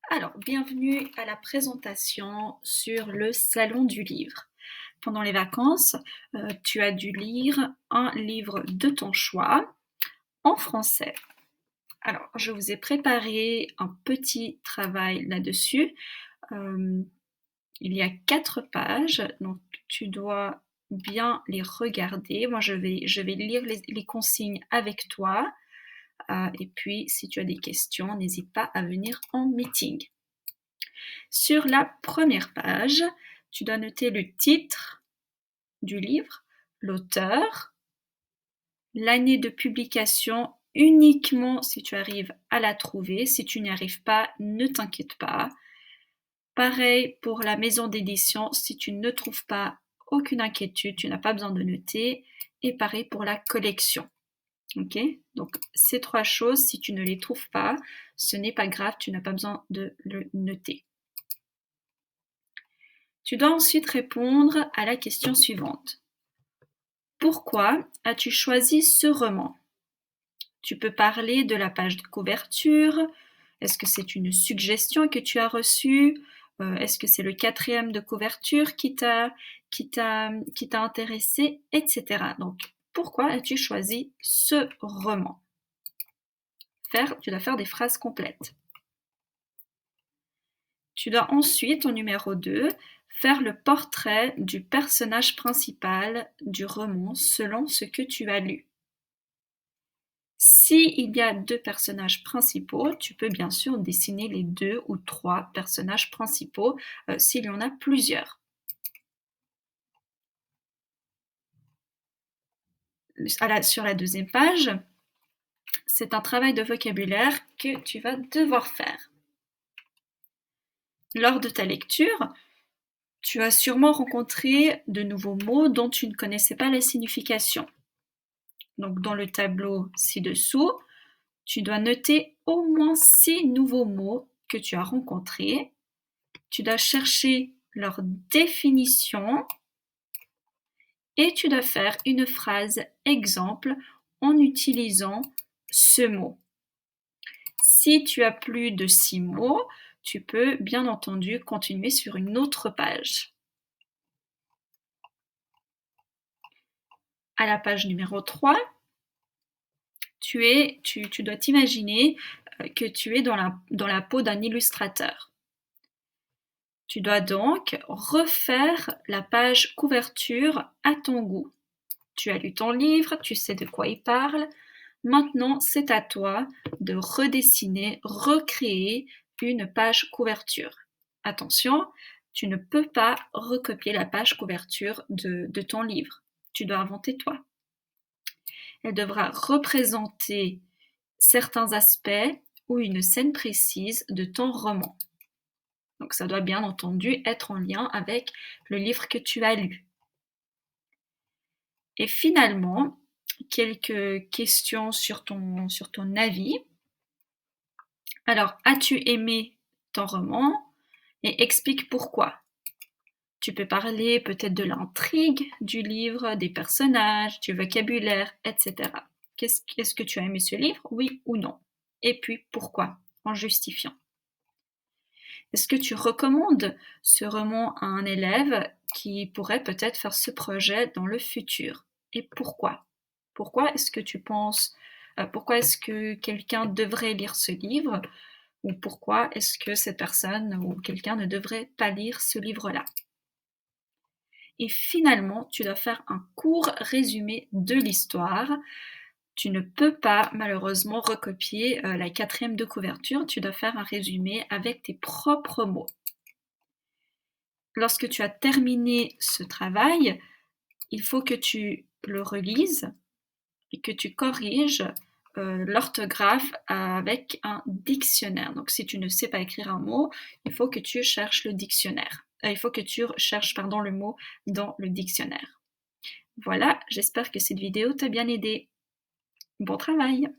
Alors, bienvenue à la présentation sur le salon du livre. Pendant les vacances, tu as dû lire un livre de ton choix en français. Alors, je vous ai préparé un petit travail là-dessus. Euh, il y a 4 pages, donc tu dois bien les regarder. Moi, je vais lire les consignes avec toi. Et puis, si tu as des questions, n'hésite pas à venir en meeting. Sur la première page, tu dois noter le titre du livre, l'auteur, l'année de publication uniquement si tu arrives à la trouver. Si tu n'y arrives pas, ne t'inquiète pas. Pareil pour la maison d'édition, si tu ne trouves pas, aucune inquiétude, tu n'as pas besoin de noter. Et pareil pour la collection. Ok? Donc ces 3 choses, si tu ne les trouves pas, ce n'est pas grave, tu n'as pas besoin de le noter. Tu dois ensuite répondre à la question suivante. Pourquoi as-tu choisi ce roman? Tu peux parler de la page de couverture. Est-ce que c'est une suggestion que tu as reçue? Est-ce que c'est le 4e de couverture qui t'a intéressé, etc. Donc, pourquoi as-tu choisi ce roman? Tu dois faire des phrases complètes. Tu dois ensuite, en numéro 2, faire le portrait du personnage principal du roman selon ce que tu as lu. S'il y a 2 personnages principaux, tu peux bien sûr dessiner les 2 ou 3 personnages principaux s'il y en a plusieurs. Sur la 2e page, c'est un travail de vocabulaire que tu vas devoir faire. Lors de ta lecture, tu as sûrement rencontré de nouveaux mots dont tu ne connaissais pas la signification. Donc dans le tableau ci-dessous, tu dois noter au moins 6 nouveaux mots que tu as rencontrés. Tu dois chercher leur définition et tu dois faire une phrase exemple en utilisant ce mot. Si tu as plus de 6 mots, tu peux bien entendu continuer sur une autre page. À la page numéro 3, tu dois t'imaginer que tu es dans la peau d'un illustrateur. Tu dois donc refaire la page couverture à ton goût. Tu as lu ton livre, tu sais de quoi il parle. Maintenant, c'est à toi de redessiner, recréer une page couverture. Attention, tu ne peux pas recopier la page couverture de ton livre. Tu dois inventer toi. Elle devra représenter certains aspects ou une scène précise de ton roman. Donc ça doit bien entendu être en lien avec le livre que tu as lu. Et finalement, quelques questions sur ton avis. Alors, as-tu aimé ton roman? Et explique pourquoi. Tu peux parler peut-être de l'intrigue du livre, des personnages, du vocabulaire, etc. Est-ce que tu as aimé ce livre? Oui ou non? Et puis pourquoi? En justifiant. Est-ce que tu recommandes ce roman à un élève qui pourrait peut-être faire ce projet dans le futur? Et pourquoi? Pourquoi est-ce que quelqu'un devrait lire ce livre? Ou pourquoi est-ce que cette personne ou quelqu'un ne devrait pas lire ce livre-là? Et finalement, tu dois faire un court résumé de l'histoire. Tu ne peux pas malheureusement recopier la 4e de couverture, tu dois faire un résumé avec tes propres mots. Lorsque tu as terminé ce travail, il faut que tu le relises et que tu corriges l'orthographe avec un dictionnaire. Donc si tu ne sais pas écrire un mot, il faut que tu cherches le dictionnaire. Il faut que tu cherches le mot dans le dictionnaire. Voilà, j'espère que cette vidéo t'a bien aidé. Bon travail!